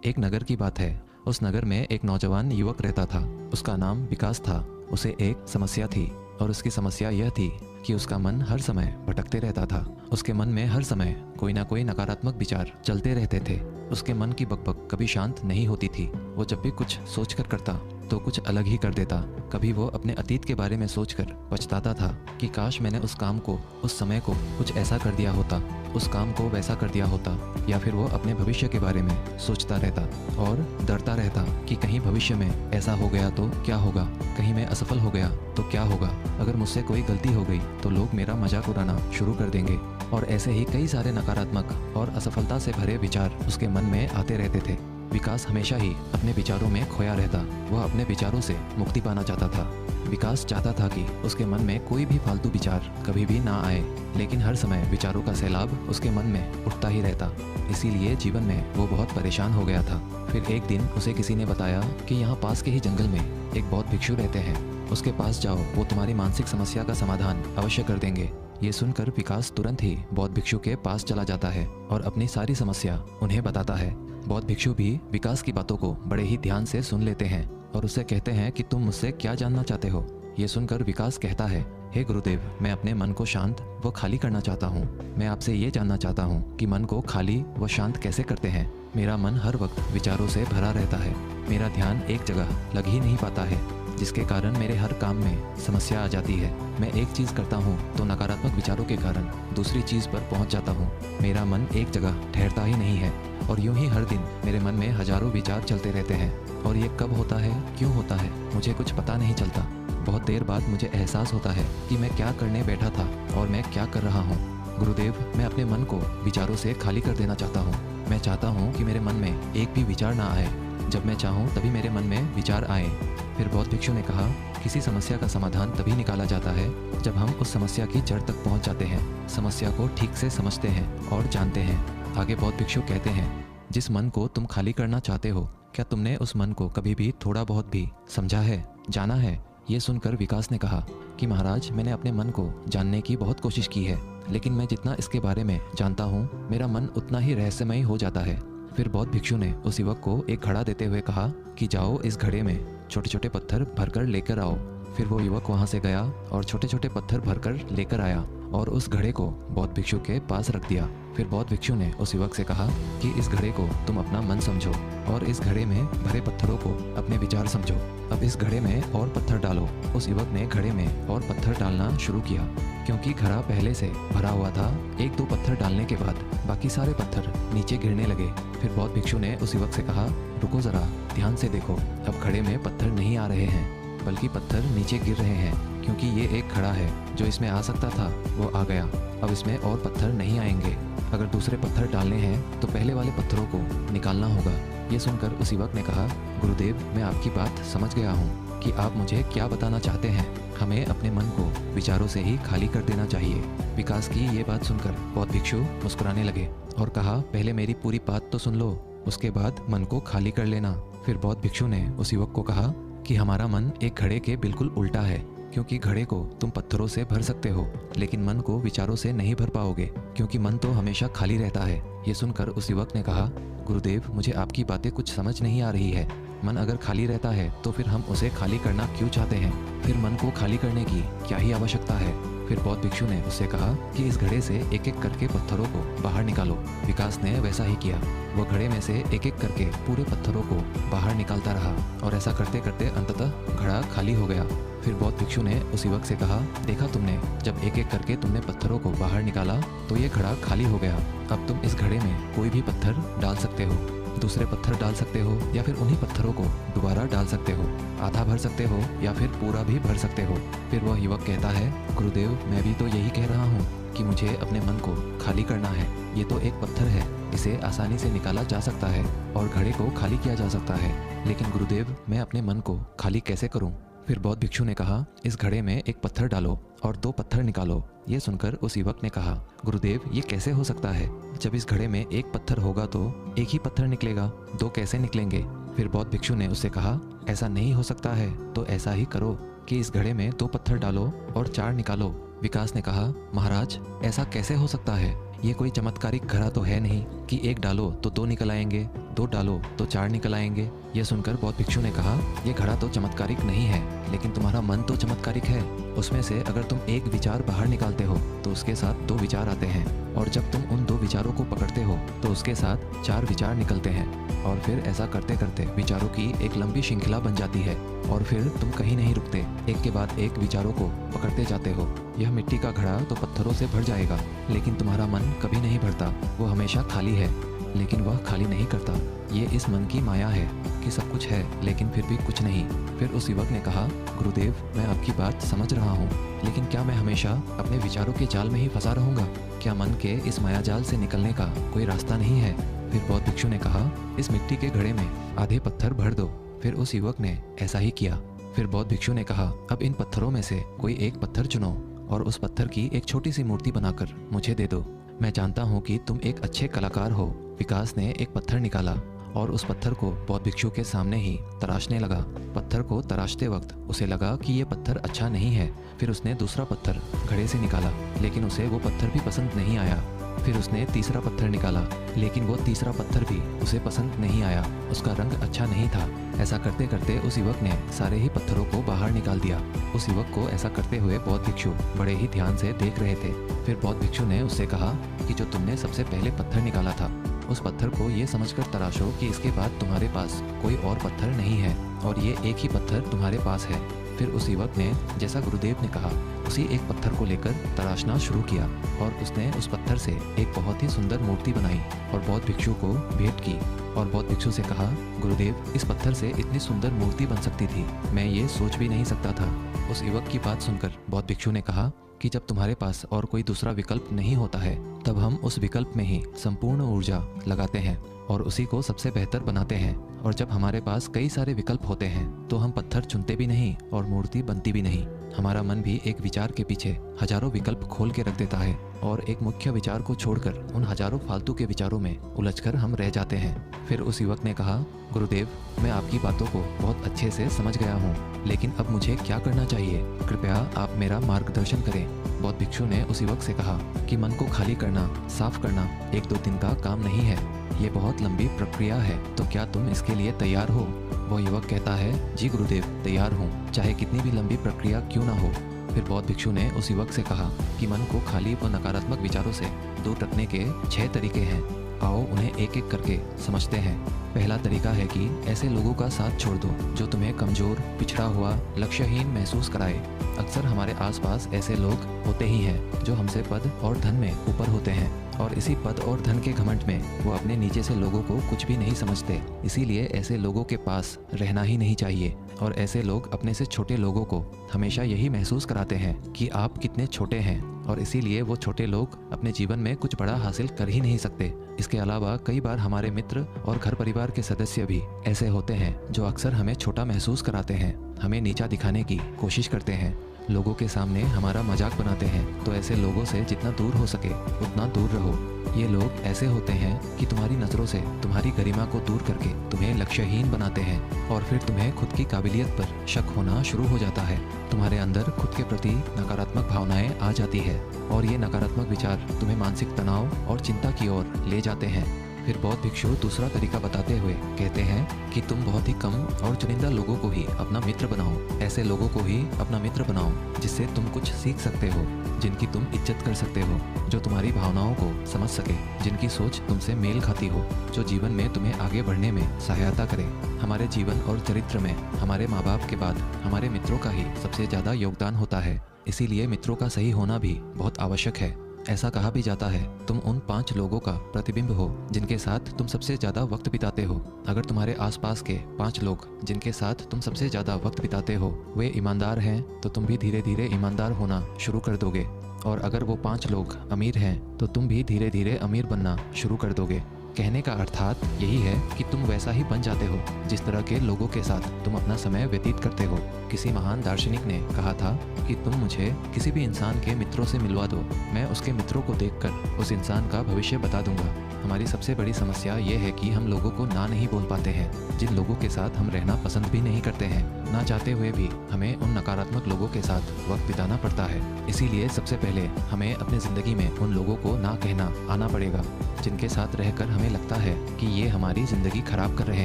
एक नगर की बात है। उस नगर में एक नौजवान युवक रहता था। उसका नाम विकास था। उसे एक समस्या थी और उसकी समस्या यह थी कि उसका मन हर समय भटकते रहता था। उसके मन में हर समय कोई ना कोई नकारात्मक विचार चलते रहते थे। उसके मन की बकबक कभी शांत नहीं होती थी। वो जब भी कुछ सोचकर करता तो कुछ अलग ही कर देता। कभी वो अपने अतीत के बारे में सोचकर पछताता था कि काश मैंने उस काम को, उस समय को कुछ ऐसा कर दिया होता, उस काम को वैसा कर दिया होता। या फिर वो अपने भविष्य के बारे में सोचता रहता और डरता रहता कि कहीं भविष्य में ऐसा हो गया तो क्या होगा, कहीं मैं असफल हो गया तो क्या होगा, अगर मुझसे कोई गलती हो गई तो लोग मेरा मजाक उड़ाना शुरू कर देंगे। और ऐसे ही कई सारे नकारात्मक और असफलता से भरे विचार उसके मन में आते रहते थे। विकास हमेशा ही अपने विचारों में खोया रहता। वह अपने विचारों से मुक्ति पाना चाहता था। विकास चाहता था कि उसके मन में कोई भी फालतू विचार कभी भी ना आए, लेकिन हर समय विचारों का सैलाब उसके मन में उठता ही रहता। इसीलिए जीवन में वो बहुत परेशान हो गया था। फिर एक दिन उसे किसी ने बताया कि यहाँ पास के ही जंगल में एक बौद्ध भिक्षु रहते हैं, उसके पास जाओ, वो तुम्हारी मानसिक समस्या का समाधान अवश्य कर देंगे। ये सुनकर विकास तुरंत ही बौद्ध भिक्षु के पास चला जाता है और अपनी सारी समस्या उन्हें बताता है। बौद्ध भिक्षु भी विकास की बातों को बड़े ही ध्यान से सुन लेते हैं और उससे कहते हैं कि तुम मुझसे क्या जानना चाहते हो। ये सुनकर विकास कहता है, हे गुरुदेव, मैं अपने मन को शांत व खाली करना चाहता हूँ। मैं आपसे ये जानना चाहता हूँ कि मन को खाली व शांत कैसे करते हैं। मेरा मन हर वक्त विचारों से भरा रहता है। मेरा ध्यान एक जगह लग ही नहीं पाता है, जिसके कारण मेरे हर काम में समस्या आ जाती है। मैं एक चीज़ करता हूँ तो नकारात्मक विचारों के कारण दूसरी चीज़ पर पहुँच जाता हूँ। मेरा मन एक जगह ठहरता ही नहीं है और यूं ही हर दिन मेरे मन में हजारों विचार चलते रहते हैं। और ये कब होता है, क्यों होता है, मुझे कुछ पता नहीं चलता। बहुत देर बाद मुझे एहसास होता है कि मैं क्या करने बैठा था और मैं क्या कर रहा हूँ। गुरुदेव, मैं अपने मन को विचारों से खाली कर देना चाहता हूँ। मैं चाहता हूँ कि मेरे मन में एक भी विचार ना आए। जब मैं चाहूँ तभी मेरे मन में विचार आए। फिर बौद्ध भिक्षु ने कहा, किसी समस्या का समाधान तभी निकाला जाता है जब हम उस समस्या की जड़ तक पहुँच जाते हैं, समस्या को ठीक से समझते हैं और जानते हैं। आगे बौद्ध भिक्षु कहते हैं, जिस मन को तुम खाली करना चाहते हो, क्या तुमने उस मन को कभी भी थोड़ा बहुत भी समझा है, जाना है? ये सुनकर विकास ने कहा कि महाराज, मैंने अपने मन को जानने की बहुत कोशिश की है, लेकिन मैं जितना इसके बारे में जानता हूँ मेरा मन उतना ही रहस्यमय हो जाता है। फिर बौद्ध भिक्षु ने उस युवक को एक घड़ा देते हुए कहा कि जाओ, इस घड़े में छोटे छोटे पत्थर भरकर लेकर आओ। फिर वो युवक वहाँ से गया और छोटे छोटे पत्थर भरकर लेकर आया और उस घड़े को बौद्ध भिक्षु के पास रख दिया। फिर बौद्ध भिक्षु ने उस युवक से कहा कि इस घड़े को तुम अपना मन समझो और इस घड़े में भरे पत्थरों को अपने विचार समझो। अब इस घड़े में और पत्थर डालो। उस युवक ने घड़े में और पत्थर डालना शुरू किया। क्योंकि घड़ा पहले से भरा हुआ था, एक दो पत्थर डालने के बाद बाकी सारे पत्थर नीचे गिरने लगे। फिर बौद्ध भिक्षु ने उस युवक से कहा, रुको जरा, ध्यान से देखो। अब घड़े में पत्थर नहीं आ रहे हैं, बल्कि पत्थर नीचे गिर रहे हैं। क्योंकि ये एक घड़ा है, जो इसमें आ सकता था वो आ गया। अब इसमें और पत्थर नहीं आएंगे। अगर दूसरे पत्थर डालने हैं तो पहले वाले पत्थरों को निकालना होगा। ये सुनकर उस युवक ने कहा, गुरुदेव, मैं आपकी बात समझ गया हूँ कि आप मुझे क्या बताना चाहते हैं। हमें अपने मन को विचारों से ही खाली कर देना चाहिए। विकास की ये बात सुनकर बौद्ध भिक्षु मुस्कुराने लगे और कहा, पहले मेरी पूरी बात तो सुन लो, उसके बाद मन को खाली कर लेना। फिर बौद्ध भिक्षु ने उस युवक को कहा कि हमारा मन एक घड़े के बिल्कुल उल्टा है। क्योंकि घड़े को तुम पत्थरों से भर सकते हो, लेकिन मन को विचारों से नहीं भर पाओगे, क्योंकि मन तो हमेशा खाली रहता है। ये सुनकर उस युवक ने कहा, गुरुदेव, मुझे आपकी बातें कुछ समझ नहीं आ रही है। मन अगर खाली रहता है तो फिर हम उसे खाली करना क्यों चाहते हैं? फिर मन को खाली करने की क्या ही आवश्यकता है? फिर बौद्ध भिक्षु ने उससे कहा कि इस घड़े से एक एक करके पत्थरों को बाहर निकालो। विकास ने वैसा ही किया। वो घड़े में से एक एक करके पूरे पत्थरों को बाहर निकालता रहा और ऐसा करते करते अंततः घड़ा खाली हो गया। फिर बौद्ध भिक्षु ने उस युवक से कहा, देखा तुमने, जब एक एक करके तुमने पत्थरों को बाहर निकाला तो ये घड़ा खाली हो गया। अब तुम इस घड़े में कोई भी पत्थर डाल सकते हो, दूसरे पत्थर डाल सकते हो या फिर उन्हीं पत्थरों को दोबारा डाल सकते हो, आधा भर सकते हो या फिर पूरा भी भर सकते हो। फिर वह युवक कहता है, गुरुदेव, मैं भी तो यही कह रहा हूँ कि मुझे अपने मन को खाली करना है। ये तो एक पत्थर है, इसे आसानी से निकाला जा सकता है और घड़े को खाली किया जा सकता है, लेकिन गुरुदेव, मैं अपने मन को खाली कैसे करूँ? फिर बौद्ध भिक्षु ने कहा, इस घड़े में एक पत्थर डालो और दो पत्थर निकालो। ये सुनकर उस युवक ने कहा, गुरुदेव, ये कैसे हो सकता है? जब इस घड़े में एक पत्थर होगा तो एक ही पत्थर निकलेगा, दो कैसे निकलेंगे? फिर बौद्ध भिक्षु ने उससे कहा, ऐसा नहीं हो सकता है तो ऐसा ही करो कि इस घड़े में दो पत्थर डालो और चार निकालो। विकास ने कहा, महाराज, ऐसा कैसे हो सकता है? ये कोई चमत्कारिक घड़ा तो है नहीं कि एक डालो तो 2 निकल आएंगे, 2 डालो तो 4 निकल आएंगे। यह सुनकर बौद्ध भिक्षु ने कहा, यह घड़ा तो चमत्कारिक नहीं है, लेकिन तुम्हारा मन तो चमत्कारिक है। उसमें से अगर तुम एक विचार बाहर निकालते हो तो उसके साथ 2 विचार आते हैं, और जब तुम उन 2 विचारों को पकड़ते हो तो उसके साथ 4 विचार निकलते हैं, और फिर ऐसा करते करते विचारों की एक लंबी श्रृंखला बन जाती है, और फिर तुम कहीं नहीं रुकते, एक के बाद एक विचारों को पकड़ते जाते हो। यह मिट्टी का घड़ा तो पत्थरों से भर जाएगा, लेकिन तुम्हारा मन कभी नहीं भरता, वो हमेशा खाली है, लेकिन वह खाली नहीं करता। ये इस मन की माया है कि सब कुछ है लेकिन फिर भी कुछ नहीं। फिर उस युवक ने कहा, गुरुदेव, मैं आपकी बात समझ रहा हूँ, लेकिन क्या मैं हमेशा अपने विचारों के जाल में ही फंसा रहूँगा? क्या मन के इस माया जाल से निकलने का कोई रास्ता नहीं है? फिर बौद्ध भिक्षु ने कहा, इस मिट्टी के घड़े में आधे पत्थर भर दो। फिर उस युवक ने ऐसा ही किया। फिर बौद्ध भिक्षु ने कहा, अब इन पत्थरों में से कोई एक पत्थर चुनो और उस पत्थर की एक छोटी सी मूर्ति बनाकर मुझे दे दो। मैं जानता हूँ कि तुम एक अच्छे कलाकार हो। विकास ने एक पत्थर निकाला और उस पत्थर को बौद्ध भिक्षु के सामने ही तराशने लगा। पत्थर को तराशते वक्त उसे लगा कि ये पत्थर अच्छा नहीं है। फिर उसने दूसरा पत्थर घड़े से निकाला, लेकिन उसे वो पत्थर भी पसंद नहीं आया। फिर उसने तीसरा पत्थर निकाला, लेकिन वो तीसरा पत्थर भी उसे पसंद नहीं आया, उसका रंग अच्छा नहीं था। ऐसा करते करते उस युवक ने सारे ही पत्थरों को बाहर निकाल दिया। उस युवक को ऐसा करते हुए बौद्ध भिक्षु बड़े ही ध्यान से देख रहे थे। फिर बौद्ध भिक्षु ने उससे कहा कि जो तुमने सबसे पहले पत्थर निकाला था, उस पत्थर को ये समझकर तराशो कि इसके बाद तुम्हारे पास कोई और पत्थर नहीं है और ये एक ही पत्थर तुम्हारे पास है। फिर उस युवक ने जैसा गुरुदेव ने कहा उसी एक पत्थर को लेकर तराशना शुरू किया, और उसने उस पत्थर से एक बहुत ही सुंदर मूर्ति बनाई और बौद्ध भिक्षु को भेंट की। और बौद्ध भिक्षु से कहा, गुरुदेव, इस पत्थर से इतनी सुंदर मूर्ति बन सकती थी, मैं ये सोच भी नहीं सकता था। उस युवक की बात सुनकर बौद्ध भिक्षु ने कहा कि जब तुम्हारे पास और कोई दूसरा विकल्प नहीं होता है, तब हम उस विकल्प में ही संपूर्ण ऊर्जा लगाते हैं और उसी को सबसे बेहतर बनाते हैं। और जब हमारे पास कई सारे विकल्प होते हैं तो हम पत्थर चुनते भी नहीं और मूर्ति बनती भी नहीं। हमारा मन भी एक विचार के पीछे हजारों विकल्प खोल के रख देता है, और एक मुख्य विचार को छोड़कर उन हजारों फालतू के विचारों में उलझकर हम रह जाते हैं। फिर उस युवक ने कहा, गुरुदेव, मैं आपकी बातों को बहुत अच्छे से समझ गया हूँ, लेकिन अब मुझे क्या करना चाहिए? कृपया आप मेरा मार्गदर्शन करें। बौद्ध भिक्षु ने उस युवक से कहा कि मन को खाली करना, साफ करना 1-2 दिन का काम नहीं है, ये बहुत लंबी प्रक्रिया है, तो क्या तुम इसके लिए तैयार हो? वो युवक कहता है, जी गुरुदेव, तैयार हूँ, चाहे कितनी भी लंबी प्रक्रिया क्यों ना हो। फिर बौद्ध भिक्षु ने उस युवक से कहा कि मन को खाली व नकारात्मक विचारों से दूर रखने के 6 तरीके हैं। आओ उन्हें एक एक करके समझते हैं। पहला तरीका है कि ऐसे लोगों का साथ छोड़ दो जो तुम्हें कमजोर, पिछड़ा हुआ, लक्ष्यहीन महसूस कराए। अक्सर हमारे आसपास ऐसे लोग होते ही हैं जो हमसे पद और धन में ऊपर होते हैं, और इसी पद और धन के घमंड में वो अपने नीचे से लोगों को कुछ भी नहीं समझते। इसीलिए ऐसे लोगों के पास रहना ही नहीं चाहिए। और ऐसे लोग अपने से छोटे लोगों को हमेशा यही महसूस कराते हैं कि आप कितने छोटे हैं, और इसीलिए वो छोटे लोग अपने जीवन में कुछ बड़ा हासिल कर ही नहीं सकते। इसके अलावा कई बार हमारे मित्र और घर परिवार के सदस्य भी ऐसे होते हैं जो अक्सर हमें छोटा महसूस कराते हैं, हमें नीचा दिखाने की कोशिश करते हैं, लोगों के सामने हमारा मजाक बनाते हैं। तो ऐसे लोगों से जितना दूर हो सके उतना दूर रहो। ये लोग ऐसे होते हैं कि तुम्हारी नज़रों से तुम्हारी गरिमा को दूर करके तुम्हें लक्ष्यहीन बनाते हैं, और फिर तुम्हें खुद की काबिलियत पर शक होना शुरू हो जाता है। तुम्हारे अंदर खुद के प्रति नकारात्मक भावनाएं आ जाती है, और ये नकारात्मक विचार तुम्हें मानसिक तनाव और चिंता की ओर ले जाते हैं। फिर बौद्ध भिक्षु दूसरा तरीका बताते हुए कहते हैं कि तुम बहुत ही कम और चुनिंदा लोगों को ही अपना मित्र बनाओ। ऐसे लोगों को ही अपना मित्र बनाओ जिससे तुम कुछ सीख सकते हो, जिनकी तुम इज्जत कर सकते हो, जो तुम्हारी भावनाओं को समझ सके, जिनकी सोच तुमसे मेल खाती हो, जो जीवन में तुम्हें आगे बढ़ने में सहायता करे। हमारे जीवन और चरित्र में हमारे माँ बाप के बाद हमारे मित्रों का ही सबसे ज़्यादा योगदान होता है। इसीलिए मित्रों का सही होना भी बहुत आवश्यक है। ऐसा कहा भी जाता है, तुम उन 5 लोगों का प्रतिबिंब हो जिनके साथ तुम सबसे ज़्यादा वक्त बिताते हो। अगर तुम्हारे आसपास के 5 लोग जिनके साथ तुम सबसे ज़्यादा वक्त बिताते हो वे ईमानदार हैं, तो तुम भी धीरे धीरे ईमानदार होना शुरू कर दोगे। और अगर वो 5 लोग अमीर हैं तो तुम भी धीरे धीरे अमीर बनना शुरू कर दोगे। कहने का अर्थात यही है कि तुम वैसा ही बन जाते हो जिस तरह के लोगों के साथ तुम अपना समय व्यतीत करते हो। किसी महान दार्शनिक ने कहा था कि तुम मुझे किसी भी इंसान के मित्रों से मिलवा दो, मैं उसके मित्रों को देखकर उस इंसान का भविष्य बता दूंगा। हमारी सबसे बड़ी समस्या ये है कि हम लोगों को ना नहीं बोल पाते हैं। जिन लोगों के साथ हम रहना पसंद भी नहीं करते हैं, ना चाहते हुए भी हमें उन नकारात्मक लोगों के साथ वक्त बिताना पड़ता है। इसीलिए सबसे पहले हमें अपनी ज़िंदगी में उन लोगों को ना कहना आना पड़ेगा जिनके साथ रहकर हमें लगता है कि ये हमारी ज़िंदगी खराब कर रहे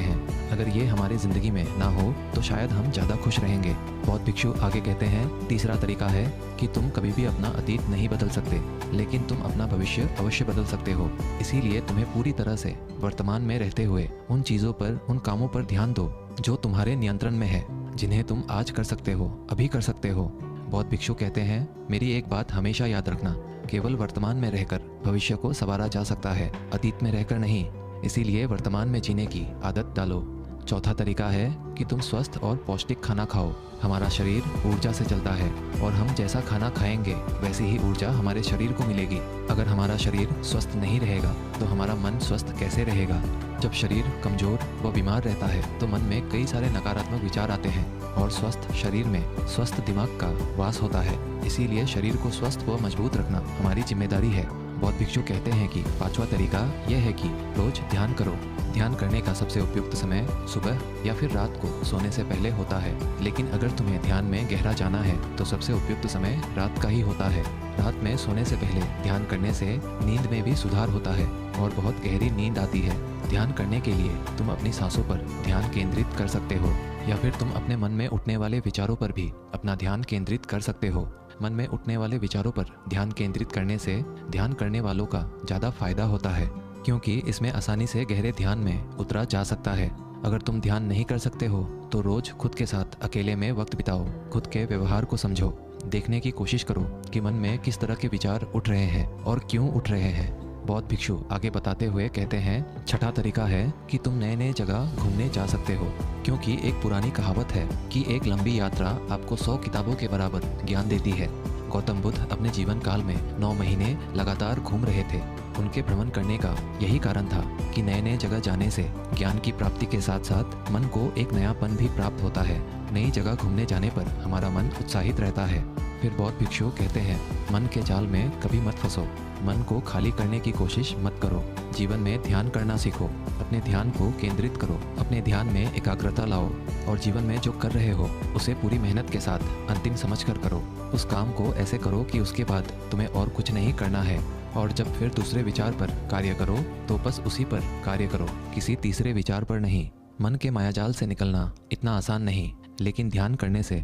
हैं। अगर ये हमारी ज़िंदगी में ना हो तो शायद हम ज़्यादा खुश रहेंगे। बौद्ध भिक्षु आगे कहते हैं, तीसरा तरीका है कि तुम कभी भी अपना अतीत नहीं बदल सकते, लेकिन तुम अपना भविष्य अवश्य बदल सकते हो। इसीलिए तुम्हें पूरी तरह से वर्तमान में रहते हुए उन चीज़ों पर, उन कामों पर ध्यान दो जो तुम्हारे नियंत्रण में है, जिन्हें तुम आज कर सकते हो, अभी कर सकते हो। बौद्ध भिक्षु कहते हैं, मेरी एक बात हमेशा याद रखना, केवल वर्तमान में रहकर भविष्य को संवारा जा सकता है, अतीत में रहकर नहीं। इसीलिए वर्तमान में जीने की आदत डालो। चौथा तरीका है कि तुम स्वस्थ और पौष्टिक खाना खाओ। हमारा शरीर ऊर्जा से चलता है और हम जैसा खाना खाएंगे वैसी ही ऊर्जा हमारे शरीर को मिलेगी। अगर हमारा शरीर स्वस्थ नहीं रहेगा तो हमारा मन स्वस्थ कैसे रहेगा? जब शरीर कमज़ोर व बीमार रहता है तो मन में कई सारे नकारात्मक विचार आते हैं और स्वस्थ शरीर में स्वस्थ दिमाग का वास होता है। इसीलिए शरीर को स्वस्थ व मजबूत रखना हमारी जिम्मेदारी है। बौद्ध भिक्षु कहते हैं कि पांचवा तरीका यह है कि रोज ध्यान करो। ध्यान करने का सबसे उपयुक्त समय सुबह या फिर रात को सोने से पहले होता है, लेकिन अगर तुम्हें ध्यान में गहरा जाना है तो सबसे उपयुक्त समय रात का ही होता है। रात में सोने से पहले ध्यान करने से नींद में भी सुधार होता है और बहुत गहरी नींद आती है। ध्यान करने के लिए तुम अपनी सांसों पर ध्यान केंद्रित कर सकते हो या फिर तुम अपने मन में उठने वाले विचारों पर भी अपना ध्यान केंद्रित कर सकते हो। मन में उठने वाले विचारों पर ध्यान केंद्रित करने से ध्यान करने वालों का ज़्यादा फायदा होता है, क्योंकि इसमें आसानी से गहरे ध्यान में उतरा जा सकता है। अगर तुम ध्यान नहीं कर सकते हो तो रोज खुद के साथ अकेले में वक्त बिताओ। खुद के व्यवहार को समझो, देखने की कोशिश करो कि मन में किस तरह के विचार उठ रहे हैं और क्यों उठ रहे हैं। बौद्ध भिक्षु आगे बताते हुए कहते हैं, छठा तरीका है कि तुम नए नए जगह घूमने जा सकते हो, क्योंकि एक पुरानी कहावत है कि एक लंबी यात्रा आपको 100 किताबों के बराबर ज्ञान देती है। गौतम बुद्ध अपने जीवन काल में 9 महीने लगातार घूम रहे थे। उनके भ्रमण करने का यही कारण था कि नए नए जगह जाने से ज्ञान की प्राप्ति के साथ साथ मन को एक नयापन भी प्राप्त होता है। नई जगह घूमने जाने पर हमारा मन उत्साहित रहता है। फिर बौद्ध भिक्षु कहते हैं, मन के जाल में कभी मत फंसो। मन को खाली करने की कोशिश मत करो। जीवन में ध्यान करना सीखो। अपने ध्यान को केंद्रित करो। अपने ध्यान में एकाग्रता लाओ और जीवन में जो कर रहे हो उसे पूरी मेहनत के साथ अंतिम समझकर करो। उस काम को ऐसे करो कि उसके बाद तुम्हें और कुछ नहीं करना है, और जब फिर दूसरे विचार पर कार्य करो तो बस उसी पर कार्य करो, किसी तीसरे विचार पर नहीं। मन के मायाजाल से निकलना इतना आसान नहीं, लेकिन ध्यान करने से